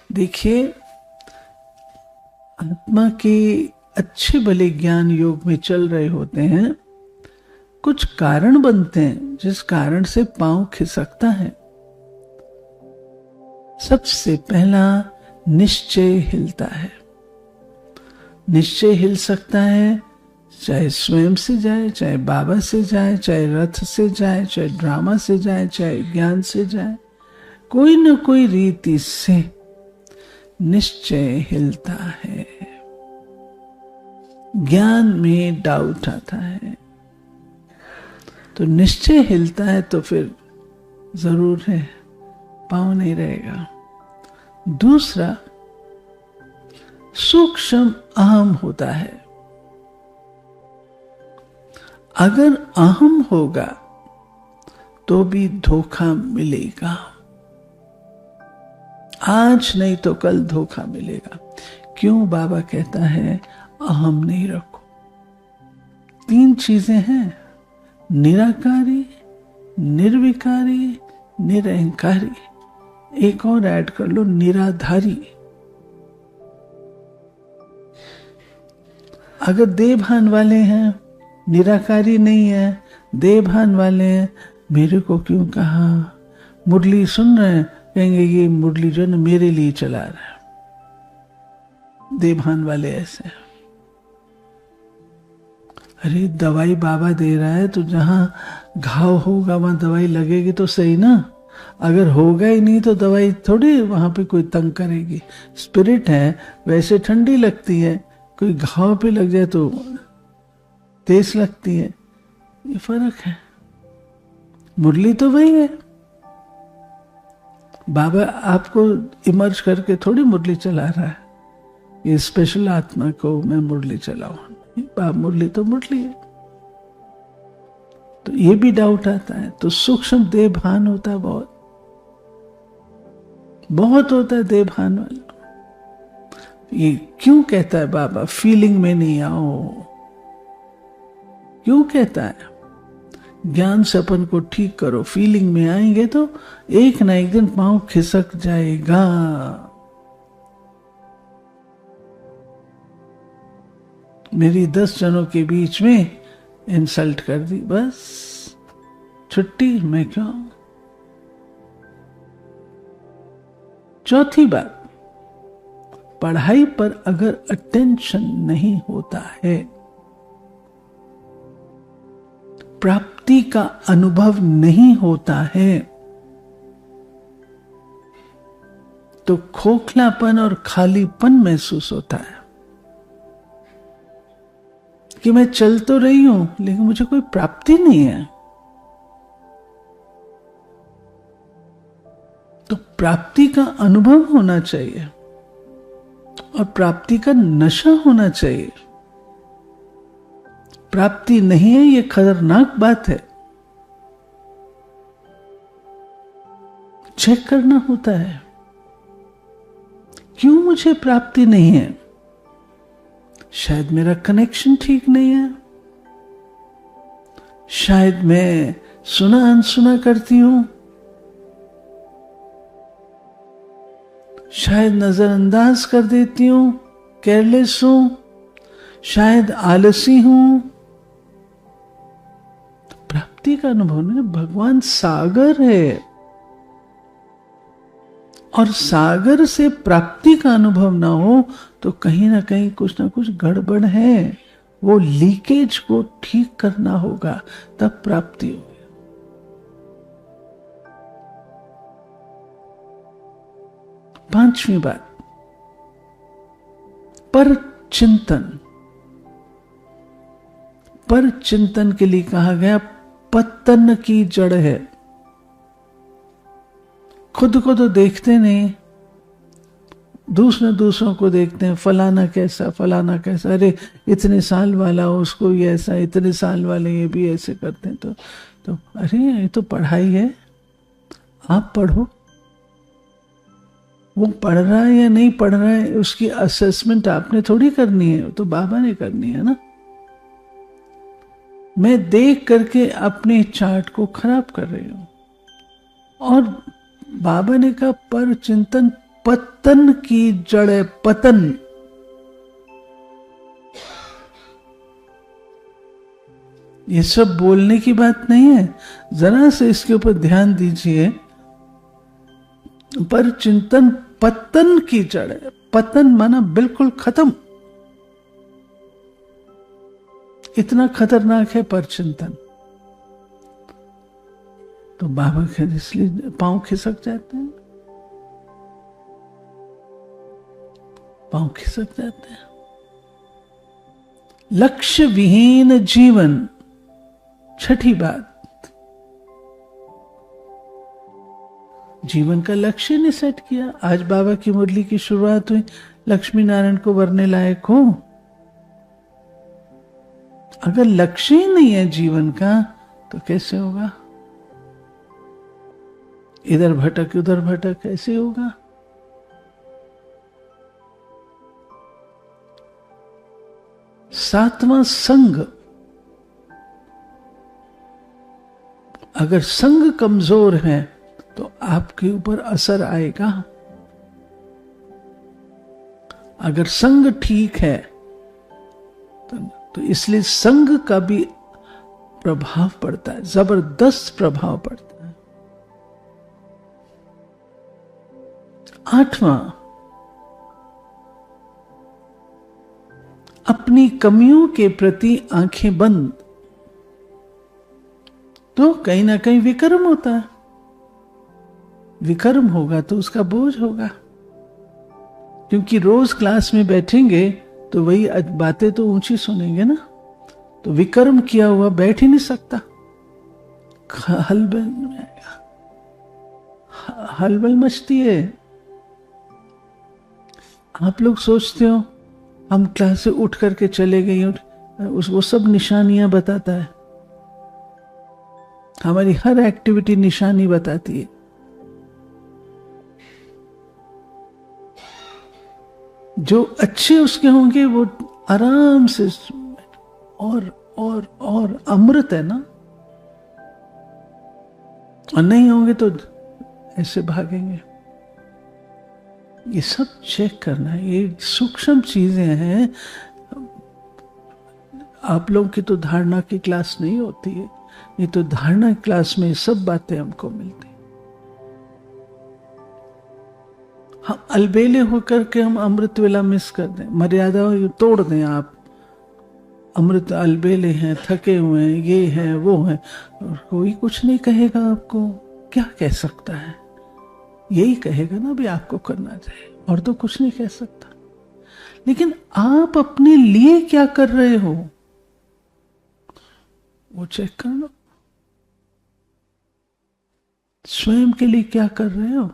देखिए, आत्मा के अच्छे भले ज्ञान योग में चल रहे होते हैं, कुछ कारण बनते हैं जिस कारण से पांव खिसकता है। सबसे पहला, निश्चय हिलता है। निश्चय हिल सकता है, चाहे स्वयं से जाए, चाहे बाबा से जाए, चाहे रथ से जाए, चाहे ड्रामा से जाए, चाहे ज्ञान से जाए, कोई न कोई रीति से निश्चय हिलता है। ज्ञान में डाउट आता है तो निश्चय हिलता है, तो फिर जरूर है पांव नहीं रहेगा। दूसरा, सूक्ष्म अहम होता है। अगर अहम होगा तो भी धोखा मिलेगा, आज नहीं तो कल धोखा मिलेगा। क्यों बाबा कहता है अहम नहीं रखो? 3 चीजें हैं, निराकारी, निर्विकारी, निरहंकारी। एक और ऐड कर लो, निराधारी। अगर देवभान वाले हैं, निराकारी नहीं है, देवभान वाले हैं, मेरे को क्यों कहा? मुरली सुन रहे हैं, कहेंगे ये मुरली जो है मेरे लिए चला रहा है। देवभान वाले ऐसे। अरे दवाई बाबा दे रहा है तो जहां घाव होगा वहां दवाई लगेगी तो सही ना। अगर होगा ही नहीं तो दवाई थोड़ी वहां पे कोई तंग करेगी। स्पिरिट है, वैसे ठंडी लगती है, कोई घाव पे लग जाए तो तेज लगती है। ये फर्क है। मुरली तो वही है। बाबा आपको इमर्ज करके थोड़ी मुरली चला रहा है, ये स्पेशल आत्मा को मैं मुरली चलाऊं। मुरली तो मुरली है। तो ये भी डाउट आता है। तो सूक्ष्म देह भान होता है, बहुत होता है देह भान वाला। ये क्यों कहता है बाबा फीलिंग में नहीं आओ? क्यों कहता है? ज्ञान से अपन को ठीक करो। फीलिंग में आएंगे तो एक ना एक दिन पांव खिसक जाएगा। मेरी 10 जनों के बीच में इंसल्ट कर दी, बस छुट्टी। मैं क्यों? चौथी बात, पढ़ाई पर अगर अटेंशन नहीं होता है, प्राप्ति का अनुभव नहीं होता है, तो खोखलापन और खालीपन महसूस होता है कि मैं चल तो रही हूं लेकिन मुझे कोई प्राप्ति नहीं है। तो प्राप्ति का अनुभव होना चाहिए और प्राप्ति का नशा होना चाहिए। प्राप्ति नहीं है, ये खतरनाक बात है। चेक करना होता है, क्यों मुझे प्राप्ति नहीं है? शायद मेरा कनेक्शन ठीक नहीं है, शायद मैं सुना अनसुना करती हूं, शायद नजरअंदाज कर देती हूं, केयरलेस हूं, शायद आलसी हूं। प्राप्ति का अनुभव नहीं। भगवान सागर है और सागर से प्राप्ति का अनुभव ना हो तो कहीं ना कहीं कुछ ना कुछ गड़बड़ है। वो लीकेज को ठीक करना होगा, तब प्राप्ति होगी। पांचवी बात, पर चिंतन। पर चिंतन के लिए कहा गया पतन की जड़ है। खुद को तो देखते नहीं, दूसरों को देखते हैं, फलाना कैसा, फलाना कैसा, अरे इतने साल वाला उसको ये ऐसा, इतने साल वाले ये भी ऐसे करते हैं। तो अरे ये तो पढ़ाई है, आप पढ़ो। वो पढ़ रहा है या नहीं पढ़ रहा है उसकी असेसमेंट आपने थोड़ी करनी है, तो बाबा ने करनी है ना। मैं देख करके अपने चार्ट को खराब कर रही हूं। और बाबा ने कहा पर चिंतन पतन की जड़ है, पतन। ये सब बोलने की बात नहीं है, जरा से इसके ऊपर ध्यान दीजिए। पर चिंतन पतन की जड़ है। पतन माना बिल्कुल खत्म। इतना खतरनाक है पर चिंतन। तो बाबा के इसलिए पांव खिसक जाते हैं, पांव खिसक जाते हैं। लक्ष्य विहीन जीवन, छठी बात, जीवन का लक्ष्य नहीं सेट किया। आज बाबा की मुरली की शुरुआत हुई, लक्ष्मी नारायण को वरने लायक हो। अगर लक्ष्य ही नहीं है जीवन का तो कैसे होगा? इधर भटक उधर भटक कैसे होगा? सातवां संग। अगर संग कमजोर है तो आपके ऊपर असर आएगा। अगर संग ठीक है तो इसलिए संग का भी प्रभाव पड़ता है, जबरदस्त प्रभाव पड़ता है। आठवां, अपनी कमियों के प्रति आंखें बंद। तो कहीं ना कहीं विकर्म होता है, विकर्म होगा तो उसका बोझ होगा। क्योंकि रोज क्लास में बैठेंगे तो वही बातें तो ऊंची सुनेंगे ना, तो विकर्म किया हुआ बैठ ही नहीं सकता, हलबल में आएगा, हलबल मचती है। आप लोग सोचते हो हम क्लास से उठ करके चले गए, वो सब निशानियां बताता है। हमारी हर एक्टिविटी निशानी बताती है। जो अच्छे उसके होंगे वो आराम से और अमृत है ना, और नहीं होंगे तो ऐसे भागेंगे। ये सब चेक करना है, ये सूक्ष्म चीजें हैं। आप लोगों की तो धारणा की क्लास नहीं होती है, ये तो धारणा क्लास में सब बातें हमको मिलती। हम अलबेले होकर के हम अमृत वेला मिस कर दें, मर्यादा तोड़ दें। आप अमृत अलबेले हैं, थके हुए हैं, ये हैं वो हैं, और कोई कुछ नहीं कहेगा आपको। क्या कह सकता है? यही कहेगा ना भी आपको करना चाहिए, और तो कुछ नहीं कह सकता। लेकिन आप अपने लिए क्या कर रहे हो वो चेक करना। स्वयं के लिए क्या कर रहे हो?